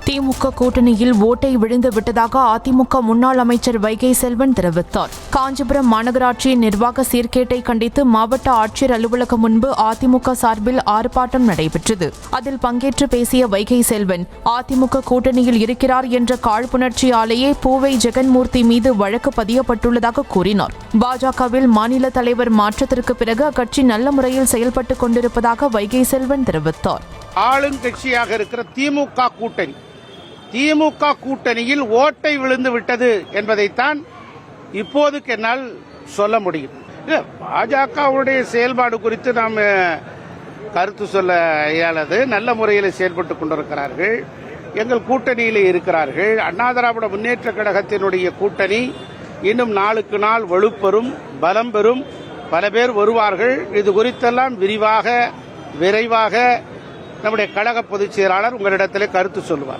திமுக கூட்டணியில் ஓட்டை விழுந்து விட்டதாக அதிமுக முன்னாள் அமைச்சர் வைகை செல்வன் தெரிவித்தார். காஞ்சிபுரம் மாநகராட்சி நிர்வாக சீர்கேட்டை கண்டித்து மாவட்ட ஆட்சியர் அலுவலகம் முன்பு அதிமுக சார்பில் ஆர்ப்பாட்டம் நடைபெற்றது. அதில் பங்கேற்று பேசிய வைகை செல்வன், அதிமுக கூட்டணியில் இருக்கிறார் என்ற காழ்ப்புணர்ச்சியாலேயே பூவை ஜெகன்மூர்த்தி மீது வழக்கு பதியப்பட்டுள்ளதாக கூறினார். பாஜகவில் மாநில தலைவர் மாற்றத்திற்கு பிறகு அக்கட்சி நல்ல முறையில் செயல்பட்டுக் கொண்டிருப்பதாக வைகை செல்வன் தெரிவித்தார். ஆளுங்கட்சியாக இருக்கிற திமுக கூட்டணியில் ஓட்டை விழுந்து விட்டது என்பதைத்தான் இப்போதுக்கு என்னால் சொல்ல முடியும். பாஜகவுடைய செயல்பாடு குறித்து நாம் கருத்து சொல்ல இயலாது. நல்ல முறையில் செயல்பட்டுக் கொண்டிருக்கிறார்கள். எங்கள் கூட்டணியில் இருக்கிறார்கள். அண்ணா திராவிட முன்னேற்ற கழகத்தினுடைய கூட்டணி இன்னும் நாளுக்கு நாள் வலுப்பெறும், பலம் பெறும். பல பேர் வருவார்கள். இது குறித்தெல்லாம் விரிவாக, விரைவாக நம்முடைய கழக பொதுச் செயலாளர் உங்களிடத்திலே கருத்து சொல்லுவார்.